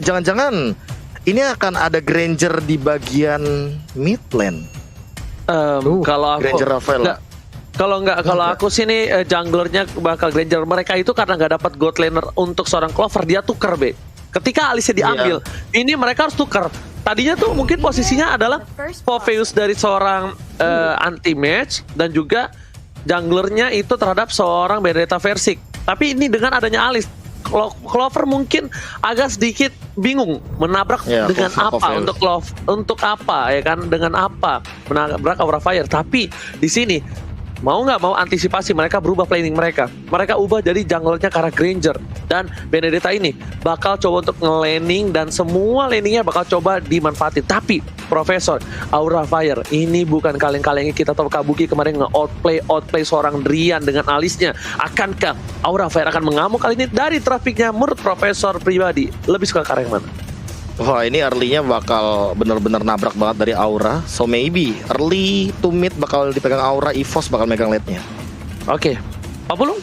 jangan-jangan ini akan ada Granger di bagian mid lane. Kalau aku Granger Rafael. kalau aku sini junglernya bakal Granger. Mereka itu karena nggak dapat god laner untuk seorang Clover, dia tuker be. Ketika alisnya diambil, ini mereka harus tuker. Tadinya tuh mungkin posisinya adalah Popheus dari seorang anti-match dan juga junglernya itu terhadap seorang Benedetta Versik. Tapi ini dengan adanya alis, Clover mungkin agak sedikit bingung menabrak dengan apa untuk apa ya kan, dengan apa menabrak Aura Fire. Tapi di sini mau nggak mau antisipasi, mereka berubah planning mereka ubah jadi junglernya ke arah Granger, dan Benedetta ini bakal coba untuk nge-laning dan semua laningnya bakal coba dimanfaatin. Tapi Profesor, Aura Fire ini bukan kaleng-kalengnya. Kita tahu Kabuki kemarin outplay seorang Drian dengan alisnya. Akankah Aura Fire akan mengamuk kali ini? Dari trafiknya menurut Profesor pribadi lebih suka ke arah yang mana? Wah, ini early-nya bakal bener-bener nabrak banget dari Aura. So maybe early to mid bakal dipegang Aura, EVOS bakal megang late-nya. Oke, Pak Pulung?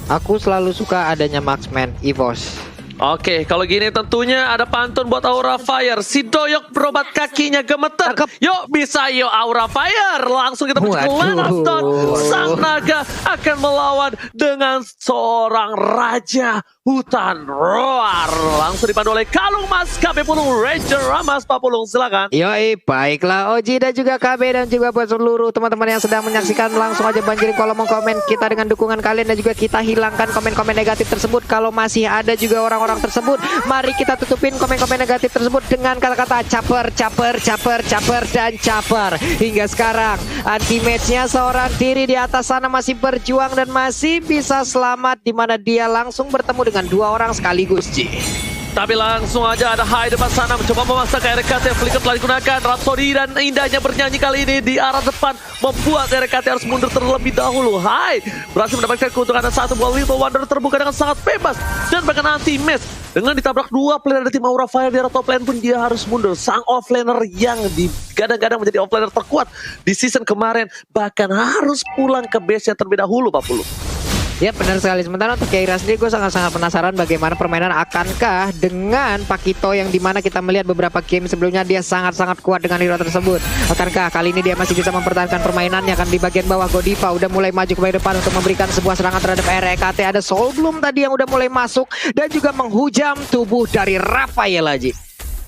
Aku selalu suka adanya marksman EVOS. Oke, kalau gini tentunya ada pantun buat Aura Fire. Si Doyok berobat kakinya gemeter. Yuk bisa yuk Aura Fire. Langsung kita menuju ke Lanaston. Sang naga akan melawan dengan seorang raja hutan roar. Langsung dipandu oleh Kalung Mas KB Pulung, Ranger Ramas. Pak Pulung silakan. Yoi, baiklah Oji dan juga KB dan juga buat seluruh teman-teman yang sedang menyaksikan, langsung aja banjirin kolom komen kita dengan dukungan kalian, dan juga kita hilangkan komen-komen negatif tersebut. Kalau masih ada juga orang-orang tersebut, mari kita tutupin komen-komen negatif tersebut dengan kata-kata caper, caper, caper, caper, dan caper. Hingga sekarang anti matchnya seorang diri di atas sana masih berjuang dan masih bisa selamat, di mana dia langsung bertemu dengan dua orang sekaligus, Ji. Tapi langsung aja ada Hai depan sana mencoba memaksa ke RKT. Flicker telah digunakan. Rhapsody dan indahnya bernyanyi kali ini di arah depan membuat RKT harus mundur terlebih dahulu. Hai berhasil mendapatkan keuntungan, dan satu buah Little Wonder terbuka dengan sangat bebas dan bahkan anti-match. Dengan ditabrak dua player dari tim Aura Fire di arah top lane pun dia harus mundur. Sang offlaner yang digadang-gadang menjadi offlaner terkuat di season kemarin bahkan harus pulang ke base-nya terlebih dahulu, Pak Pulu. Ya benar sekali. Sementara untuk Keira sendiri, gue sangat-sangat penasaran bagaimana permainan akankah dengan Pakito, yang dimana kita melihat beberapa game sebelumnya dia sangat-sangat kuat dengan hero tersebut. Akankah kali ini dia masih bisa mempertahankan permainannya? Kan di bagian bawah Godiva udah mulai maju ke depan untuk memberikan sebuah serangan terhadap RKT. Ada Soul Bloom tadi yang udah mulai masuk dan juga menghujam tubuh dari Rafael aja.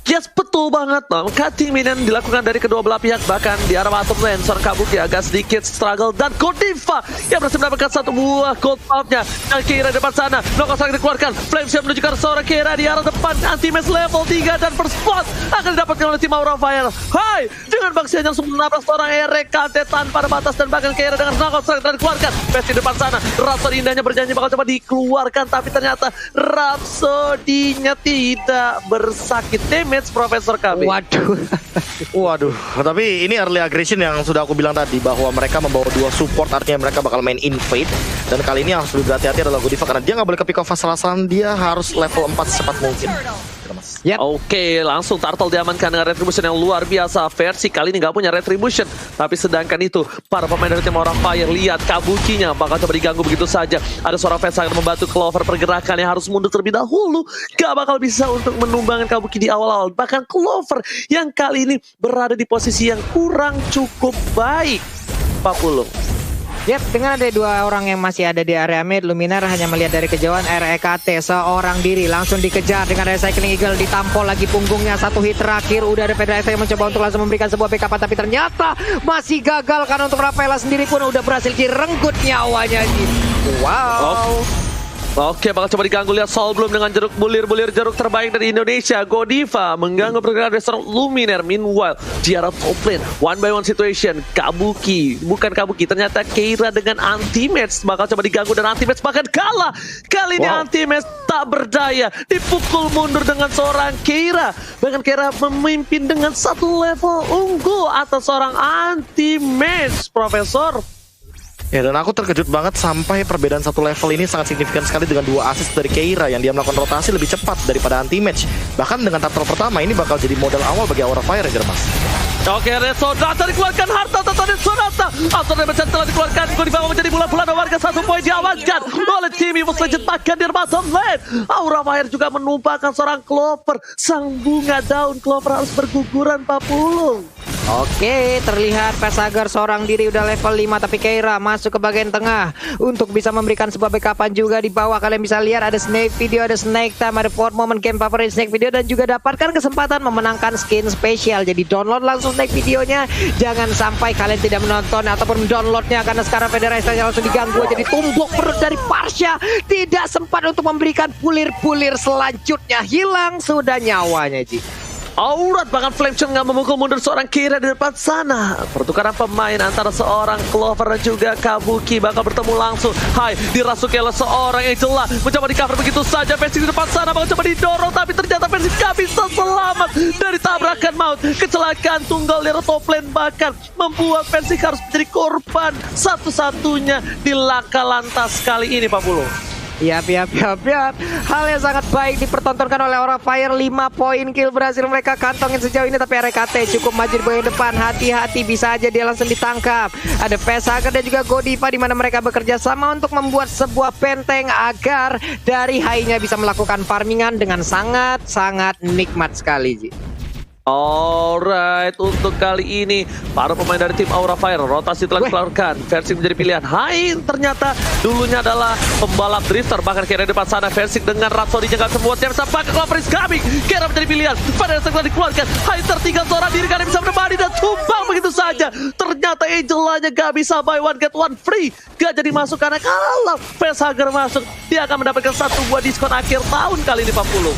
Yes, betul banget. Cutting minion dilakukan dari kedua belah pihak. Bahkan di arah bottom lane, seorang Kabuki agak sedikit struggle. Dan Godiva yang berhasil mendapatkan satu buah gold pulp-nya. Dan Keira depan sana, knockout strike dikeluarkan. Flame Shield menuju ke arah Keira di arah depan. Anti-match level 3 dan first spot akan didapatkan oleh tim Aura Fire. Hai, dengan baksian yang langsung menabrak seorang RKT tanpa ada batas. Dan bahkan Keira dengan knockout strike telah dikeluarkan. Best di depan sana, Rhapsody indahnya berjanji bakal coba dikeluarkan. Tapi ternyata Rhapsody-nya tidak bersakit damage. Profesor KB. Waduh. Tapi ini early aggression yang sudah aku bilang tadi, bahwa mereka membawa dua support, artinya mereka bakal main invade. Dan kali ini harus lebih berhati-hati adalah Godiva, karena dia nggak boleh ke pick off asal-asalan. Dia harus level 4 secepat mungkin. Yep. Oke, langsung Turtle diamankan dengan retribution yang luar biasa. Versi kali ini nggak punya retribution, tapi sedangkan itu para pemain dari tim Aura Fire, lihat Kabukinya bakal coba diganggu begitu saja. Ada seorang fans yang membantu Clover, pergerakan yang harus mundur terlebih dahulu, gak bakal bisa untuk menumbangkan Kabuki di awal-awal. Bahkan Clover yang kali ini berada di posisi yang kurang cukup baik, Pak Pulung. Yap, dengan ada dua orang yang masih ada di area mid, Luminar hanya melihat dari kejauhan RKT seorang diri langsung dikejar dengan Recycling Eagle, ditampol lagi punggungnya. Satu hit terakhir, udah ada Federasi yang mencoba untuk langsung memberikan sebuah backup, tapi ternyata masih gagal karena untuk Rafaela sendiri pun udah berhasil direnggut nyawanya. Wow. Oke, bakal coba diganggu. Lihat Soul Bloom dengan jeruk bulir-bulir jeruk terbaik dari Indonesia. Godiva mengganggu pergerakan dari seorang Luminaire. Meanwhile, di arah top lane, one by one situation. Kabuki, bukan Kabuki, ternyata Keira dengan anti-match bakal coba diganggu, dan anti-match bahkan kalah. Kali ini anti-match tak berdaya, dipukul mundur dengan seorang Keira. Bahkan Keira memimpin dengan satu level unggul atas seorang anti-match, Profesor. Ya, dan aku terkejut banget sampai perbedaan satu level ini sangat signifikan sekali dengan 2 assist dari Keira yang dia melakukan rotasi lebih cepat daripada anti-match. Bahkan dengan turtle pertama ini bakal jadi modal awal bagi Aura Fire, Ranger, Mas. Oke, Sonata dikeluarkan, harta tata Sonata. Auto damage telah dikeluarkan, Godiva menjadi bulan-bulan warga 1 poin diamankan oleh tim EVOS Legends bahkan di bottom lane. Aura Fire juga menumpahkan seorang Clover. Sang bunga daun Clover harus berguguran, Pak Pulung. Oke, terlihat Pesager seorang diri udah level 5, tapi Keira masuk ke bagian tengah untuk bisa memberikan sebuah backupan juga di bawah. Kalian bisa lihat ada Snake Video, ada Snake Time, ada Fort Moment game favorit Snake Video, dan juga dapatkan kesempatan memenangkan skin spesial. Jadi download langsung Snake Videonya, jangan sampai kalian tidak menonton ataupun downloadnya karena sekarang Federasi langsung diganggu. Jadi tumbuk perut dari Parsha, tidak sempat untuk memberikan pulir-pulir selanjutnya, hilang sudah nyawanya, Ji. Aurat bahkan Flameshot nggak memukul mundur seorang Keira di depan sana. Pertukaran pemain antara seorang Clover dan juga Kabuki bakal bertemu langsung. Hai, dirasuki oleh seorang Angela, mencoba di cover begitu saja. Versing di depan sana bakal coba didorong, tapi ternyata Versing nggak bisa selamat dari tabrakan maut. Kecelakaan tunggal di top lane bahkan membuat Versing harus menjadi korban satu-satunya di laka lantas kali ini, Pak Bulu. Yap. Hal yang sangat baik dipertontonkan oleh Aura Fire. 5 poin kill berhasil mereka kantongin sejauh ini, tapi RKT cukup maju di bagian depan. Hati-hati, bisa aja dia langsung ditangkap. Ada Pesager dan juga Godiva di mana mereka bekerja sama untuk membuat sebuah benteng agar dari high-nya bisa melakukan farmingan dengan sangat-sangat nikmat sekali, Ji. Alright, untuk kali ini para pemain dari tim Aura Fire rotasi telah dikeluarkan. Versing menjadi pilihan. Hai, ternyata dulunya adalah pembalap drifter, bahkan Keira di depan sana. Versing dengan Rhapsody nggak semua yang sampai ke Clover is coming. Keira menjadi pilihan. Pada yang telah dikeluarkan. Hai, tertinggal seorang diri karena bisa menemani dan tumbang begitu saja. Ternyata Angelanya gak bisa buy one get one free. Gak jadi masuk karena kalau Pesager masuk, dia akan mendapatkan 1 buah diskon akhir tahun kali ini, Pak Pulung.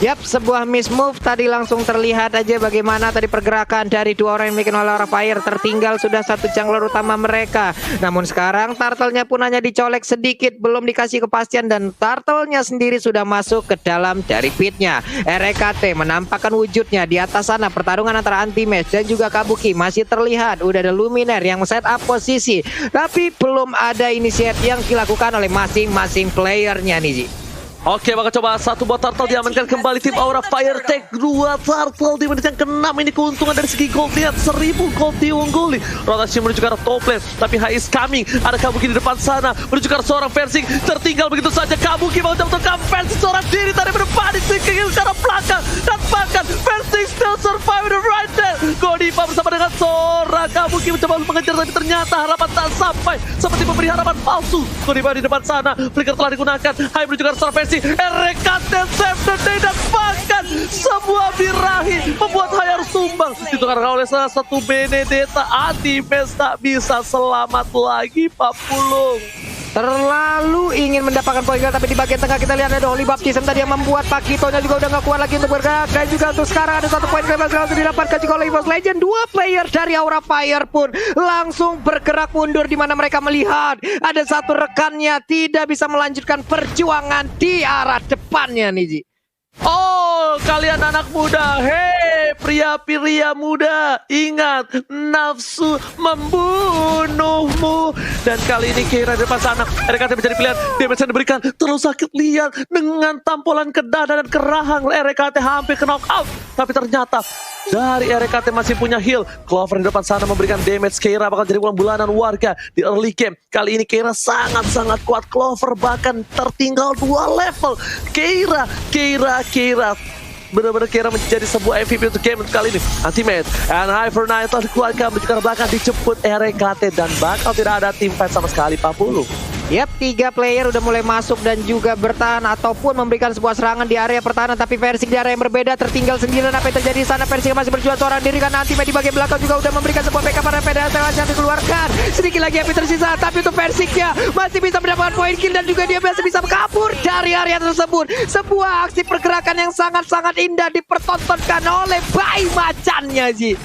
Yap, sebuah miss move tadi langsung terlihat aja bagaimana tadi pergerakan dari 2 orang yang bikin oleh Aura Fire. Tertinggal sudah 1 jungler utama mereka. Namun sekarang turtle-nya pun hanya dicolek sedikit, belum dikasih kepastian, dan turtle-nya sendiri sudah masuk ke dalam dari pit-nya. RKT menampakkan wujudnya di atas sana. Pertarungan antara Anti-Match dan juga Kabuki masih terlihat. Udah ada Luminaire yang set up posisi, tapi belum ada inisiatif yang dilakukan oleh masing-masing playernya nih, Ji. Oke, bakal coba 1 buah turtle diamankan kembali tim Aura Fire. Take 2 turtle di menit yang ke-6. Ini keuntungan dari segi gold. Lihat 1000 gold diungguli. Rotasi menuju ke arah top lane, tapi High is coming. Ada Kabuki di depan sana menuju ke arah seorang Versing. Tertinggal begitu saja. Kabuki mau menentukan Versing seorang diri tadi berdepan di sisi ke arah belakang, dan bahkan Versing still survive the right there. Godiva bersama dengan seorang Kabuki mencoba mengejar, tapi ternyata harapan tak sampai, seperti memberi harapan palsu. Godiva di depan sana, flicker telah digunakan. High menuju ke arah seorang Versing. RKT save the day dan bahkan sebuah birahi membuat Hai harus tumbang. Ditukar oleh salah satu Benedetta. Anti-Match tak bisa selamat lagi, Pak Pulung. Terlalu ingin mendapatkan poin, tapi di bagian tengah kita lihat ada Holy Baptism tadi yang membuat Pakitonya juga udah gak kuat lagi untuk bergerak. Dan juga untuk sekarang ada 1 poin yang langsung didapatkan juga oleh EVOS Legends. 2 player dari Aura Fire pun langsung bergerak mundur, di mana mereka melihat ada 1 rekannya tidak bisa melanjutkan perjuangan di arah depannya nih, Ji. Oh, kalian anak muda, hei pria-pria muda, ingat nafsu membunuhmu. Dan kali ini Keira di depan sana, RKT menjadi pilihan. Damage yang diberikan terlalu sakit, lihat dengan tampolan ke dada dan ke rahang. RKT hampir ke knock out, tapi ternyata dari RKT masih punya heal. Clover di depan sana memberikan damage. Keira bakal jadi bulan-bulanan warga di early game. Kali ini Keira sangat-sangat kuat. Clover bahkan tertinggal 2 level. Keira benar-benar Keira menjadi sebuah MVP untuk game untuk kali ini. Anti-Match and Hyper Knight telah dikeluarkan menuju ke belakang, dijemput RKT, dan bakal tidak ada tim fight sama sekali, Pak Pulu. Yap, 3 player udah mulai masuk dan juga bertahan ataupun memberikan sebuah serangan di area pertahanan, tapi Versing di area yang berbeda, tertinggal sendirian. Apa yang terjadi di sana? Versing masih berjuang seorang diri karena Anti-Match di bagian belakang juga udah memberikan sebuah backup pada Federasi yang dikeluarkan. Sedikit lagi api tersisa, tapi untuk Versingnya masih bisa mendapatkan poin kill dan juga dia masih bisa kabur dari area tersebut. Sebuah aksi pergerakan yang sangat-sangat indah dipertontonkan oleh Bai Macannya, Ji.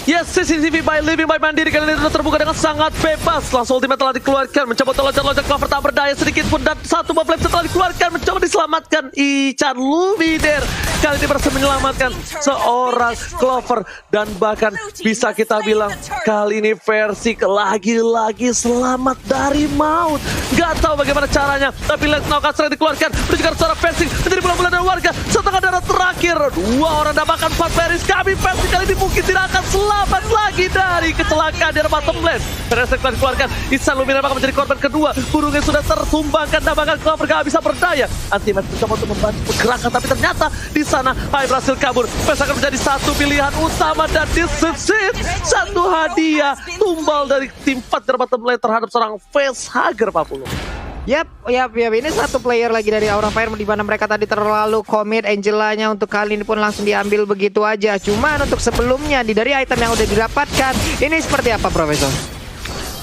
Yes, CCTV by Living by Mandiri kali ini sudah terbuka dengan sangat bebas. Langsung ultimate telah dikeluarkan, mencoba untuk loncat-loncat Clover tak berdaya sedikit pun, dan satu buah flame setelah dikeluarkan, mencoba diselamatkan. Ican Luminer kali ini berhasil menyelamatkan seorang Clover, dan bahkan bisa kita bilang kali ini Versik lagi-lagi selamat dari maut. Gak tahu bagaimana caranya, tapi Let's Knockout sering dikeluarkan menuju ke seorang Versik menjadi bulan-bulan dan warga setengah darah terakhir. Dua orang dapatkan 4 Paris. Kami Versik kali ini mungkin tidak akan selamat lagi dari kecelakaan di bottom lane. Versik telah dikeluarkan, Isan Lumina bakal menjadi korban kedua. Burungnya sudah tertumbangkan dan bahkan Clover gak bisa berdaya. Antimat mencoba untuk membantu pergerakan, tapi ternyata di sana Hai berhasil kabur. Versik akan menjadi satu pilihan utama, dan disisip satu hadiah tumbal dari tim fight di bottom lane terhadap seorang Facehugger 40. Yap. Ini satu player lagi dari Aura Fire di mana mereka tadi terlalu komit. Angelanya untuk kali ini pun langsung diambil begitu aja. Cuman untuk sebelumnya dari item yang udah didapatkan, ini seperti apa, Profesor?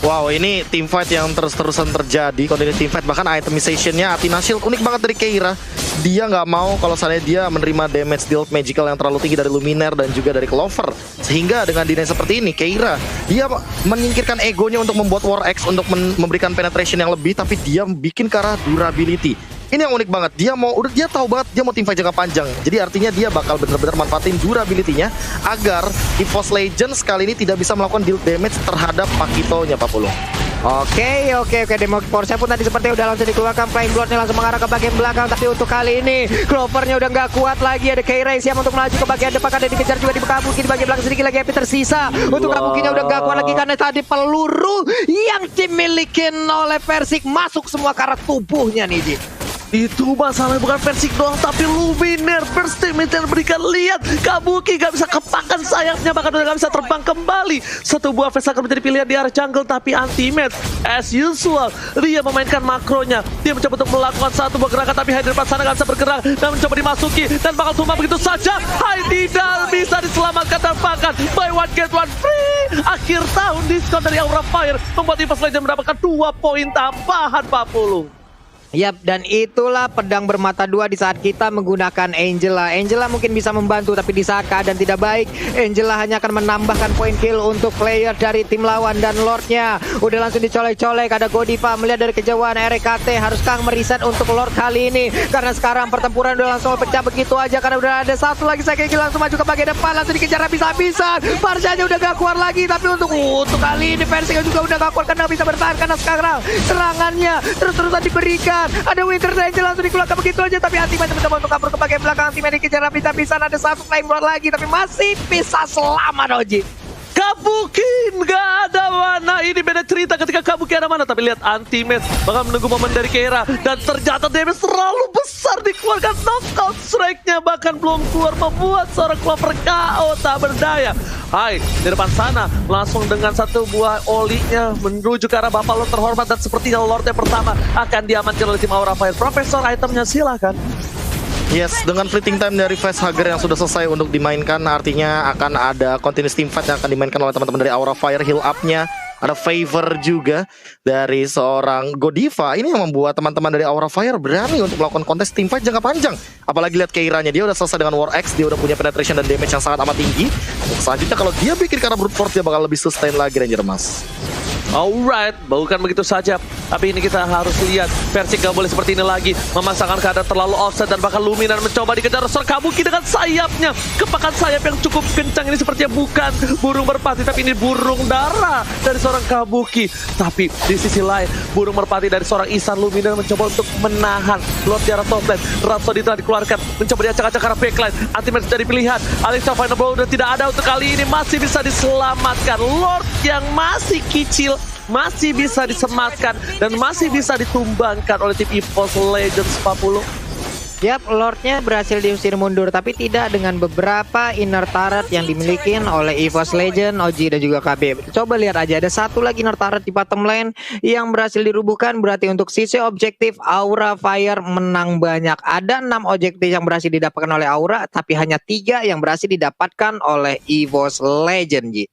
Wow, ini team fight yang terus-terusan terjadi. Continuous team fight, bahkan itemization-nya Athena Shield unik banget dari Keira. Dia nggak mau kalau misalnya dia menerima damage deal magical yang terlalu tinggi dari Luminaire dan juga dari Clover. Sehingga dengan dinai seperti ini, Keira dia menyingkirkan egonya untuk membuat War X untuk memberikan penetration yang lebih, tapi dia bikin ke arah durability. Ini yang unik banget, dia tahu banget dia mau team fight jangka panjang. Jadi artinya dia bakal benar-benar manfaatin durability-nya agar EVOS Legends kali ini tidak bisa melakukan deal damage terhadap Pakito-nya, Pak Pulung. Oke. Demo Force pun tadi seperti udah langsung dikeluarkan. Flying Blood-nya langsung mengarah ke bagian belakang. Tapi untuk kali ini Clover-nya udah nggak kuat lagi. Ada Keira siap untuk melaju ke bagian depan. Ada dikejar juga di Kabuki di bagian belakang, sedikit lagi Happy tersisa. Untuk Kabukinya udah nggak kuat lagi karena tadi peluru yang dimiliki oleh Versik masuk semua ke arah tubuhnya nih, Ji. Itu masalahnya bukan Versik doang, tapi Luminaire bursting meter berikan. Lihat, Kabuki gak bisa kepakan sayapnya, bahkan udah gak bisa terbang kembali. Satu buah Face akan menjadi pilihan di arah jungle, tapi anti-match as usual. Dia memainkan makronya, dia mencoba untuk melakukan satu buah gerakan, tapi Hai di depan sana gak bisa bergerak dan mencoba dimasuki dan bakal tumbang begitu saja. Hai tidak bisa diselamatkan dan bahkan buy one get one free. Akhir tahun diskon dari Aura Fire membuat EVOS Legends mendapatkan 2 poin tambahan, Pak Pulung. Yap, dan itulah pedang bermata dua di saat kita menggunakan Angela. Angela mungkin bisa membantu, tapi di saat keadaan tidak baik, Angela hanya akan menambahkan poin kill untuk player dari tim lawan. Dan Lordnya udah langsung dicolek-colek. Ada Godiva melihat dari kejauhan RKT. Haruskah mereset untuk Lord kali ini? Karena sekarang pertempuran udah langsung pecah begitu aja, karena udah ada satu lagi Sakeki langsung maju ke bagian depan, langsung dikejar habis-habisan. Marshanya udah gak kuat lagi, tapi untuk kali ini Versik juga udah gak kuat karena bisa bertahan, karena sekarang serangannya terus-terusan diberikan. Ada Winter Angel langsung dikeluarkan begitu aja, tapi Antiman mencoba untuk kabur ke bagian belakang. Antiman dikejar habis-habisan. Ada satu Flame Rod lagi, tapi masih bisa selamat, Oji. Kabuki nggak ada mana. Ini beda cerita ketika Kabuki ada mana. Tapi lihat Anti-Match bakal menunggu momen dari Keira, dan ternyata damage terlalu besar dikeluarkan. Knockout strike-nya bahkan belum keluar, membuat seorang Clover KO tak berdaya. Hai di depan sana langsung dengan satu buah olinya menuju ke arah Bapak Lord terhormat, dan sepertinya Lord yang pertama akan diamankan oleh tim Aura Fire. Profesor, itemnya silakan. Yes, dengan fleeting time dari Facehugger yang sudah selesai untuk dimainkan, artinya akan ada continuous team fight yang akan dimainkan oleh teman-teman dari Aura Fire. Heal up-nya, ada favor juga dari seorang Godiva. Ini yang membuat teman-teman dari Aura Fire berani untuk melakukan kontes team fight jangka panjang. Apalagi lihat Keiranya, dia udah selesai dengan War X, dia udah punya penetration dan damage yang sangat amat tinggi. Selanjutnya kalau dia bikin karena brute force, dia bakal lebih sustain lagi Ranger Mas. Alright, bukan begitu saja. Tapi ini kita harus lihat, Versik gak boleh seperti ini lagi. Memasangkan keadaan terlalu offset, dan bahkan Luminar mencoba dikejar seorang Kabuki dengan sayapnya. Kepakan sayap yang cukup kencang ini sepertinya bukan burung merpati, tapi ini burung dara dari seorang Kabuki. Tapi di sisi lain, burung merpati dari seorang Isan. Luminar mencoba untuk menahan Lord di arah top lane. Rhapsody telah dikeluarkan, mencoba diacak-acak ke arah backline. Anti-match dari pilihan. Alexa Final Blow udah tidak ada untuk kali ini. Masih bisa diselamatkan. Lord yang masih kecil masih bisa disematkan dan masih bisa ditumbangkan oleh tim EVOS Legends 40. Yap, Lordnya berhasil diusir mundur, tapi tidak dengan beberapa inner turret yang dimiliki oleh EVOS Legends, OG dan juga KB. Coba lihat aja, ada satu lagi inner turret di bottom lane yang berhasil dirubuhkan. Berarti untuk sisi objektif Aura Fire menang banyak. Ada 6 objektif yang berhasil didapatkan oleh Aura, tapi hanya 3 yang berhasil didapatkan oleh EVOS Legends, Ji.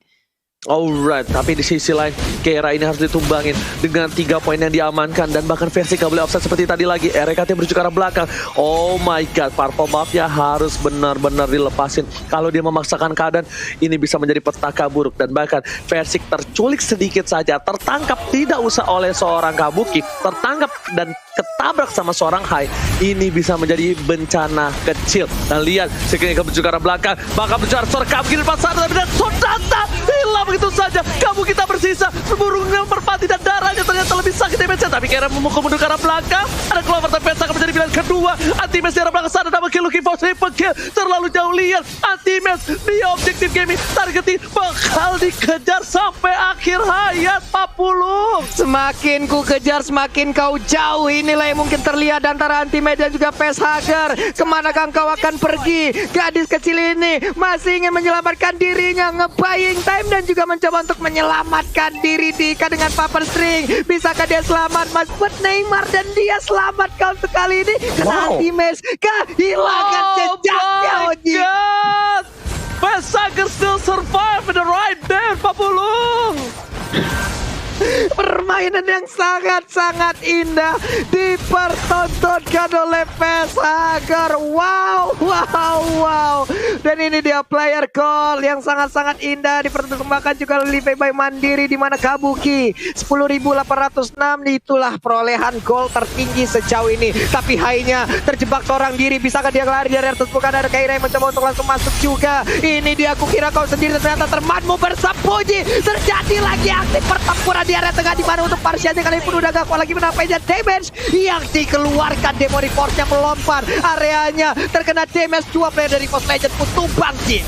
Alright, tapi di sisi lain Keira ini harus ditumbangin dengan 3 poin yang diamankan dan bahkan versi gak boleh offset seperti tadi lagi. RKT menuju ke arah belakang. Oh my god, purple buff-nya harus benar-benar dilepasin. Kalau dia memaksakan keadaan, ini bisa menjadi petaka buruk dan bahkan versi terculik sedikit saja, tertangkap tidak usah oleh seorang Kabuki, tertangkap dan ketabrak sama seorang Hai, ini bisa menjadi bencana kecil. Dan lihat, sekiranya menuju ke arah belakang, bakal menuju seorang Kabuki di depan sana, tapi dan Sodata hilang begitu saja. Kamu kita bersisa, burungnya merpati dan darahnya ternyata lebih sakit damage-nya. Tapi Keira memukul mundur ke arah belakang, ada Clover tapi akan menjadi pilihan kedua. Anti-Mesh di arah belakang sana, double kill, looking for triple kill, terlalu jauh. Lihat, Anti-Mesh di objektif gaming, targetin bakal dikejar sampai akhir hayat Pak Pulung. Semakin ku kejar, semakin kau jauh. Inilah yang mungkin terlihat antara Anti-Mesh dan juga Facehugger. Kemanakah kau akan pergi? Gadis kecil ini masih ingin menyelamatkan dirinya, nge-buying time dan juga mencoba untuk menyelamatkan diri diikat dengan paper string. Bisakah dia selamat? Mas buat Neymar dan dia selamat kau untuk kali ini. Karena Anti-Mesh kehilangan jejaknya, Oji. Facehugger still survive in the right there, Pak Pulung. Permainan yang sangat-sangat indah dipertontonkan oleh Facehugger. Wow. Dan ini dia player call yang sangat-sangat indah diperkembangkan juga oleh Live by Mandiri, di mana Kabuki 10.806 itulah perolehan gol tertinggi sejauh ini. Tapi Hai-nya terjebak seorang diri. Bisakah dia lari dari atas? Bukan, ada Keira yang mencoba untuk langsung masuk juga. Ini dia, aku kira kau sendiri, ternyata temanmu bersembunyi. Terjadi lagi aksi pertempuran di area tengah, di mana untuk Parsianya kali pun udah gak kuat lagi menampainya damage yang dikeluarkan. Demon Force-nya melompat, areanya terkena damage. 2 player dari Force Legend pun tumbang, Ji.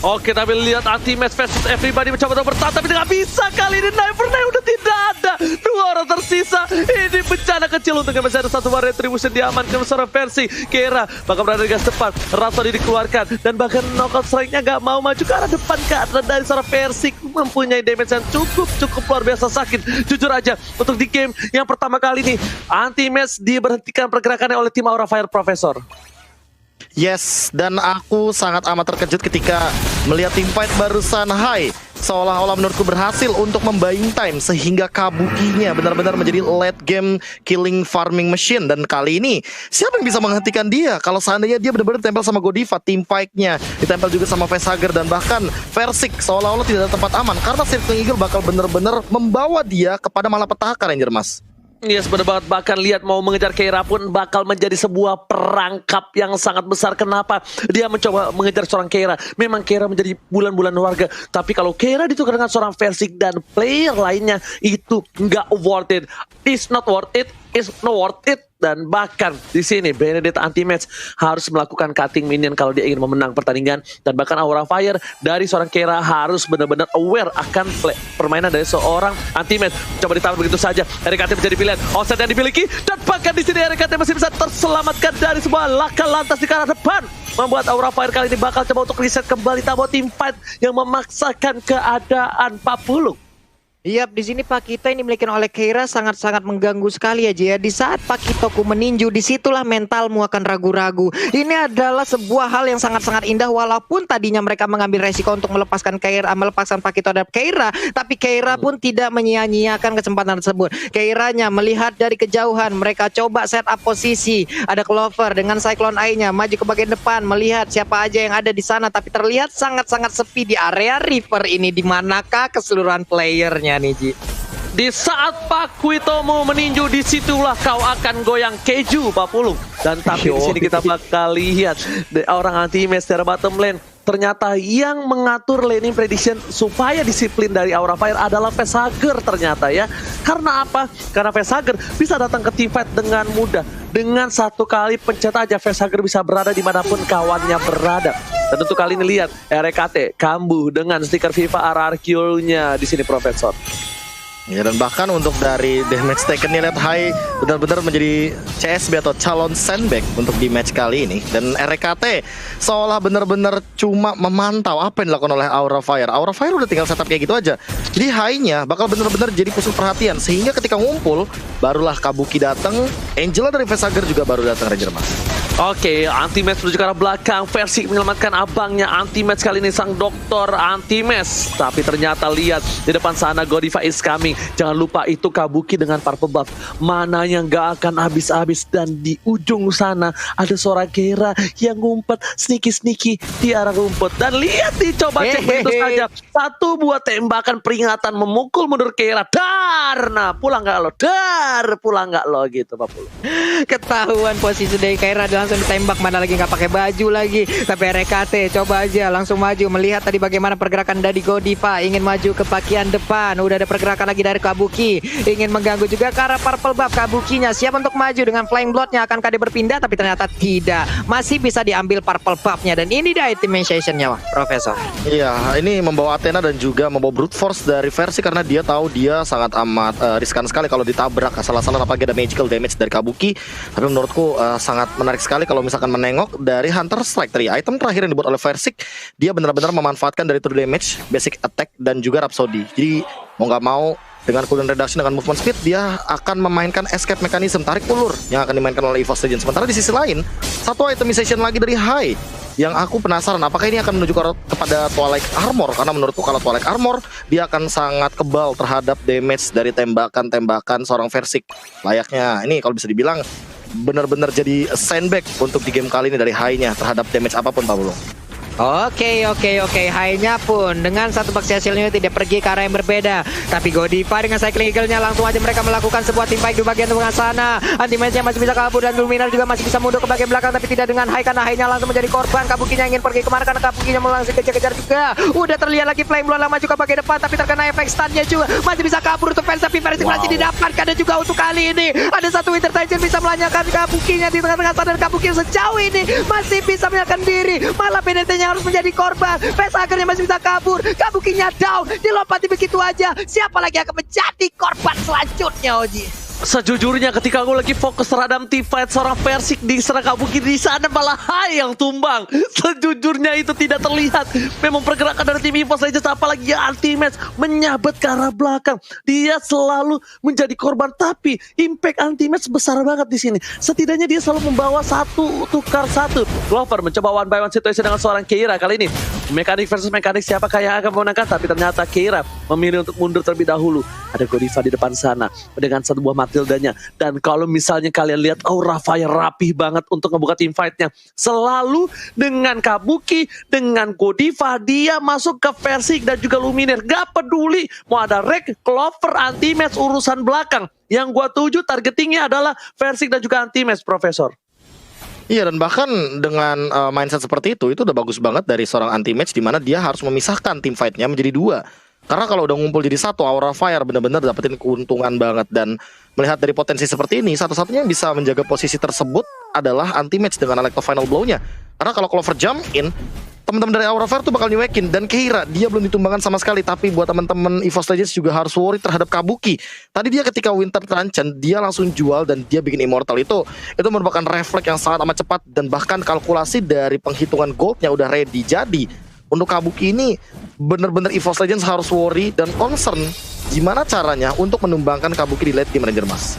Oke, tapi lihat Anti-Mesh versus everybody mencoba untuk bertahan, tapi nggak bisa kali ini. Nevernight udah tidak ada, 2 orang tersisa. Ini bencana kecil untuk yang masih ada 1 bar retribution diamankan seorang versi. Keira bakal berada di gas depan, Rhapsody dikeluarkan dan bahkan knockout strike-nya nggak mau maju ke arah depan karena dari seorang versi mempunyai damage yang cukup luar biasa sakit. Jujur aja, untuk di game yang pertama kali ini Anti-Mesh diberhentikan pergerakannya oleh tim Aura Fire Professor. Yes, dan aku sangat amat terkejut ketika melihat tim fight barusan Hai seolah-olah menurutku berhasil untuk membaying time sehingga Kabukinya benar-benar menjadi late game killing farming machine. Dan kali ini siapa yang bisa menghentikan dia kalau seandainya dia benar-benar ditempel sama Godiva, tim fight-nya ditempel juga sama Facehugger dan bahkan Versik seolah-olah tidak ada tempat aman karena Circling Eagle bakal benar-benar membawa dia kepada malapetaka, Ranger Mas. Yes, benar banget. Bahkan lihat mau mengejar Keira pun bakal menjadi sebuah perangkap yang sangat besar. Kenapa? Dia mencoba mengejar seorang Keira. Memang Keira menjadi bulan-bulan warga. Tapi kalau Keira ditukar dengan seorang Versik dan player lainnya, itu nggak worth it. It's not worth it. It's not worth it. Dan bahkan di sini Benedetta Anti-Mesh harus melakukan cutting minion kalau dia ingin memenang pertandingan. Dan bahkan Aura Fire dari seorang Keira harus benar-benar aware akan permainan dari seorang Anti-Mesh. Coba ditahan begitu saja. RKT menjadi pilihan. Offset yang dimiliki dan bahkan di sini RKT masih bisa terselamatkan dari sebuah laka lantas di arah depan. Membuat Aura Fire kali ini bakal coba untuk reset kembali tamu tim fight yang memaksakan keadaan Pak Pulung. Yap, di sini Pakito ini dimiliki oleh Keira sangat-sangat mengganggu sekali ya, Ji. Di saat Pakitoku meninju, disitulah mentalmu akan ragu-ragu. Ini adalah sebuah hal yang sangat-sangat indah, walaupun tadinya mereka mengambil resiko untuk melepaskan Pakito dan Keira, tapi Keira pun tidak menyia-nyiakan kesempatan tersebut. Keiranya melihat dari kejauhan, mereka coba set up posisi. Ada Clover dengan Cyclone Eye-nya maju ke bagian depan, melihat siapa aja yang ada di sana, tapi terlihat sangat-sangat sepi di area river ini. Di manakah keseluruhan playernya nih, Ji? Di saat Pak Quitomo meninju, disitulah kau akan goyang keju, Pak Pulung. Dan tapi di sini kita bakal lihat orang Anti-Mesh dari bottom lane. Ternyata yang mengatur laning prediction supaya disiplin dari Aura Fire adalah Facehugger ternyata ya. Karena apa? Karena Facehugger bisa datang ke teamfight dengan mudah. Dengan 1 kali pencet aja Facehugger bisa berada dimanapun kawannya berada. Dan untuk kali ini lihat RKT kambuh dengan stiker FIFA RRQ-nya di sini Profesor. Ya, dan bahkan untuk dari damage taken-nya lihat Hai benar-benar menjadi CSB atau calon sandbag untuk di match kali ini. Dan RKT seolah benar-benar cuma memantau apa yang dilakukan oleh Aura Fire. Aura Fire udah tinggal setup kayak gitu aja. Jadi Hai-nya bakal benar-benar jadi pusat perhatian sehingga ketika ngumpul barulah Kabuki datang, Angela dari Facehugger juga baru datang, Ranger Mas. Oke, Anti-Match menuju ke arah belakang. Versik menyelamatkan abangnya. Anti-Match kali ini sang dokter Anti-Match. Tapi ternyata lihat di depan sana Godiva is coming. Jangan lupa itu Kabuki dengan purple buff. Mana yang gak akan habis-habis. Dan di ujung sana ada seorang Keira yang ngumpet sneaky-sneaky di arah rumput. Dan lihat nih, coba cek begitu saja. Satu buah tembakan peringatan memukul mundur Keira. Nah, pulang gak lo? Pulang gak lo gitu Pak Pulu. Ketahuan posisi dari Keira langsung ditembak, mana lagi nggak pakai baju lagi. Tapi RKT coba aja langsung maju, melihat tadi bagaimana pergerakan dari Godiva, ingin maju ke bagian depan. Udah ada pergerakan lagi dari Kabuki, ingin mengganggu juga ke arah purple buff. Kabukinya siap untuk maju dengan flying bloodnya, akankah dia berpindah? Tapi ternyata tidak, masih bisa diambil purple buffnya. Dan ini dia itemization-nya, Profesor. Iya, ini membawa Athena dan juga membawa brute force dari Versi karena dia tahu dia sangat amat riskan sekali kalau ditabrak asal-asalan, apalagi ada magical damage dari Kabuki. Tapi menurutku sangat menarik sekali kalau misalkan menengok dari Hunter Strike. Dari item terakhir yang dibuat oleh Versik, dia benar-benar memanfaatkan dari 2 damage, basic attack, dan juga Rhapsody. Jadi mau nggak mau dengan cooldown reduction, dengan movement speed, dia akan memainkan escape mechanism, tarik ulur, yang akan dimainkan oleh EVOS Legends. Sementara di sisi lain, satu itemization lagi dari Hai, yang aku penasaran apakah ini akan menuju kepada Twilight Armor. Karena menurutku kalau Twilight Armor, dia akan sangat kebal terhadap damage dari tembakan-tembakan seorang Versik. Layaknya ini kalau bisa dibilang benar-benar jadi sandbag untuk di game kali ini dari Hai-nya terhadap damage apapun, Pak Bulung. Oke. High-nya pun dengan satu box hasilnya tidak pergi ke arah yang berbeda. Tapi Godiva dengan cycling eagle-nya langsung aja mereka melakukan sebuah team fight di bagian tengah sana. Anti-Match-nya masih bisa kabur dan Luminar juga masih bisa mundur ke bagian belakang, tapi tidak dengan High karena High-nya langsung menjadi korban. Kabukinya ingin pergi kemana karena Kabukinya langsung kejar-kejar juga. Udah terlihat lagi Flame Blood lama juga bagian depan, tapi terkena efek stun-nya juga. Masih bisa kabur untuk fans, tapi Versik masih didapatkan. Dan juga untuk kali ini ada satu Winter Titan bisa melanyakan Kabukinya di tengah-tengah sana, dan Kabuki sejauh ini masih bisa menyelamatkan diri. Malah PDT-nya harus menjadi korban. Pes akhirnya masih bisa kabur. Kabukinya down, dilompati begitu aja. Siapa lagi akan menjadi korban selanjutnya, Oji? Sejujurnya ketika aku lagi fokus terhadap team fight seorang Versik di serang Kabuki, di sana malah Hai yang tumbang. Sejujurnya itu tidak terlihat. Memang pergerakan dari tim EVOS Legends, apalagi Anti-Match menyabet ke arah belakang. Dia selalu menjadi korban, tapi impact Anti-Match besar banget di sini. Setidaknya dia selalu membawa satu tukar satu. Clover mencoba one by one situation dengan seorang Keira. Kali ini mekanik versus mekanik, siapakah yang akan memenangkan? Tapi ternyata Keira memilih untuk mundur terlebih dahulu. Ada Godiva di depan sana dengan satu buah Matildanya. Dan kalau misalnya kalian lihat Aura Fire rapih banget untuk ngebuka team fight-nya. Selalu dengan Kabuki, dengan Godiva, dia masuk ke Versik dan juga Luminar. Gak peduli mau ada Rek, Clover, Anti-Match, urusan belakang. Yang gua tuju targetingnya adalah Versik dan juga Anti-Match, Profesor. Iya, dan bahkan dengan mindset seperti itu udah bagus banget dari seorang Anti-Match, di mana dia harus memisahkan team fight-nya menjadi 2. Karena kalau udah ngumpul jadi satu, Aura Fire benar-benar dapetin keuntungan banget. Dan melihat dari potensi seperti ini, satu-satunya yang bisa menjaga posisi tersebut adalah Anti-Match dengan Electro Final Blow-nya. Karena kalau Clover jump in, teman-teman dari Aura Fire tuh bakal nyuekin. Dan Keira, dia belum ditumbangkan sama sekali. Tapi buat teman-teman EVOS Legends juga harus worry terhadap Kabuki. Tadi dia ketika Winter Truncheon, dia langsung jual dan dia bikin Immortal. Itu merupakan refleks yang sangat amat cepat. Dan bahkan kalkulasi dari penghitungan goldnya udah ready. Jadi untuk Kabuki ini bener-bener EVOS Legends harus worry dan concern gimana caranya untuk menumbangkan Kabuki di late game, Ranger Mas.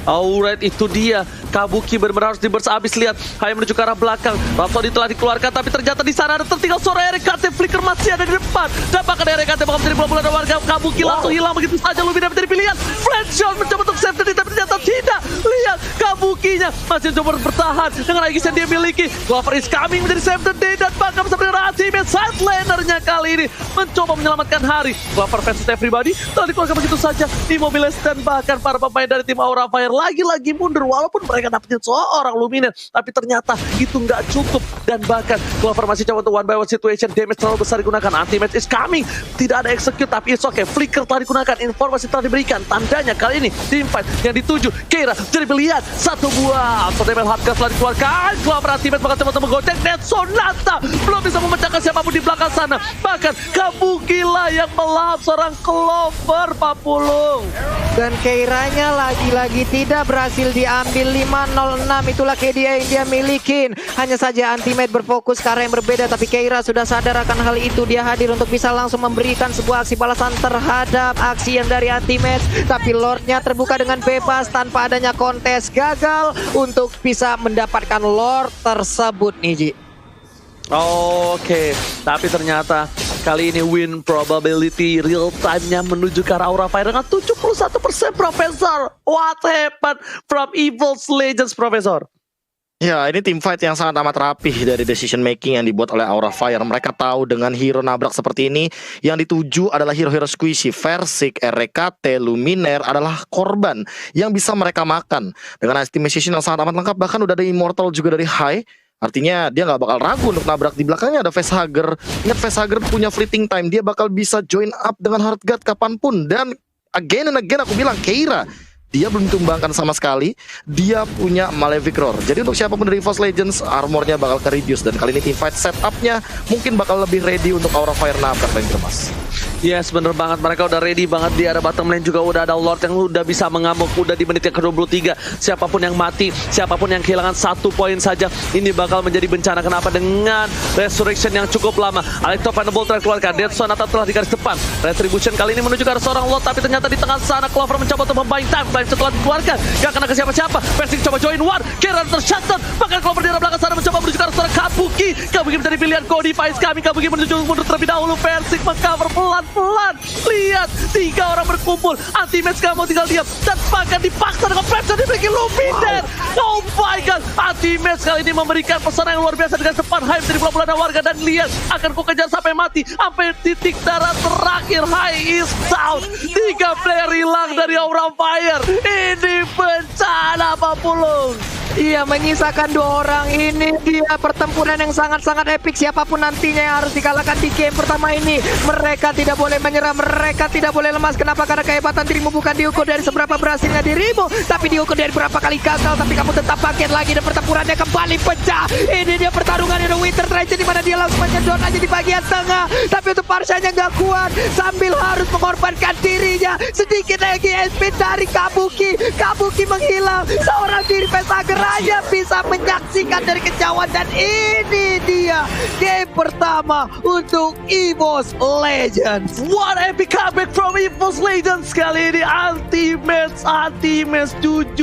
Alright, itu dia. Kabuki benar-benar harus diburst abis. Lihat, Hai menuju ke arah belakang. Rhapsody telah dikeluarkan, tapi ternyata di sana ada tertinggal suara RKT. Flicker masih ada di depan. Dapatkan RKT bakal menjadi bola-bola warga. Kabuki langsung hilang begitu saja. Luminar menjadi pilihan. Flat shot mencoba untuk save tadi, tapi ternyata tidak. Lihat, Kabukinya masih coba bertahan dengan Aegis yang dia miliki. Clover is coming menjadi save the day, dan bahkan bersama dengan Ultimate side lanernya kali ini mencoba menyelamatkan Hari. Clover versus everybody telah dikeluarkan begitu saja. Immobiles dan bahkan para pemain dari tim Aura Fire lagi-lagi mundur, walaupun mereka dapetin seorang Luminar, tapi ternyata itu nggak cukup. Dan bahkan Clover masih coba untuk one by one situation, damage terlalu besar digunakan. Anti-Match is coming, tidak ada execute, tapi it's okay. Flicker telah digunakan, informasi telah diberikan. Tandanya kali ini team fight yang dituju Keira jadi pilihan. Satu buah auto damage hardcore telah dikeluarkan. Clover Anti-Match bakal coba untuk menggocek, dan Sonata belum bisa memecahkan Apakah siapapun di belakang sana? Bahkan Kabuki lah yang melahap seorang Clover, Pak Pulung. Dan Keiranya lagi-lagi tidak berhasil diambil. 506 itulah KDA yang dia milikin. Hanya saja Ultimate berfokus ke arah yang berbeda, tapi Keira sudah sadar akan hal itu. Dia hadir untuk bisa langsung memberikan sebuah aksi balasan terhadap aksi yang dari Ultimate. Tapi Lordnya terbuka dengan bebas tanpa adanya kontes. Gagal untuk bisa mendapatkan Lord tersebut nih, Ji. Oke, tapi ternyata kali ini win probability real time-nya menuju ke arah Aura Fire dengan 71%, Profesor. What happened from Evil's Legends, Profesor? Ya, ini tim fight yang sangat amat rapih dari decision making yang dibuat oleh Aura Fire. Mereka tahu dengan hero nabrak seperti ini, yang dituju adalah hero-hero squishy. Versik, RKT, Luminaire adalah korban yang bisa mereka makan. Dengan estimation yang sangat amat lengkap, bahkan udah ada Immortal juga dari High. Artinya dia nggak bakal ragu untuk nabrak. Di belakangnya ada Facehugger. Ingat, Facehugger punya fleeting time. Dia bakal bisa join up dengan Heartguard kapanpun. Dan again and again aku bilang, Keira, dia belum ditumbangkan sama sekali. Dia punya Malefic Roar. Jadi untuk siapapun dari EVOS Legends, armornya bakal ke-reduce. Dan kali ini teamfight setupnya mungkin bakal lebih ready untuk Aura Fire nabrak Ranger Mas. Yes, bener banget. Mereka udah ready banget. Di arah bottom lane juga udah ada Lord yang udah bisa mengamuk. Udah di menit yang ke-23. Siapapun yang mati, siapapun yang kehilangan 1 poin saja, ini bakal menjadi bencana. Kenapa? Dengan resurrection yang cukup lama. Alecto Panable terkeluarkan. Death Sonata telah di garis depan. Retribution kali ini menuju ke arah seorang Lord. Tapi ternyata di tengah sana Clover mencoba untuk membuying time. Time setelah dikeluarkan. Gak kena ke siapa-siapa. Versing coba join one. Kira tershutdown. Bahkan Clover di arah belakang sana mencoba menuju ke arah seorang Kabuki. Kabuki menjadi pilihan Codifies kami. Kabuki menuju mundur terlebih dahulu. Versing mengcover pelan-pelan. Lihat, 3 orang berkumpul. Ultimate sekarang mau tinggal diam. Dan bahkan dipaksa dengan pressure dimiliki Luminaire. Oh my god. Ultimate kali ini memberikan pesan yang luar biasa dengan depan hype dari bulan-bulan warga. Dan lihat, akan ku kejar sampai mati. Sampai titik darah terakhir. High is down. 3 player hilang dari Aura Fire. Ini bencana, Pak Pulung. Iya, menyisakan 2 orang. Ini dia pertempuran yang sangat-sangat epic. Siapapun nantinya yang harus dikalahkan di game pertama ini, mereka tidak boleh menyerah, mereka tidak boleh lemas. Kenapa? Karena kehebatan dirimu bukan diukur dari seberapa berhasilnya dirimu, tapi diukur dari berapa kali gagal. Tapi kamu tetap bangkit lagi dan pertempurannya kembali pecah. Ini dia pertarungan The Winter Tragedy, di mana dia langsung menyedot aja di bagian tengah. Tapi untuk Parshanya nggak kuat, sambil harus mengorbankan dirinya. Sedikit lagi SP dari Kabuki. Kabuki menghilang. Seorang diri Facehugger hanya bisa menyaksikan dari kejauhan. Dan ini dia game pertama untuk EVOS Legends. What epic comeback from EVOS Legends kali ini. Ultimate 7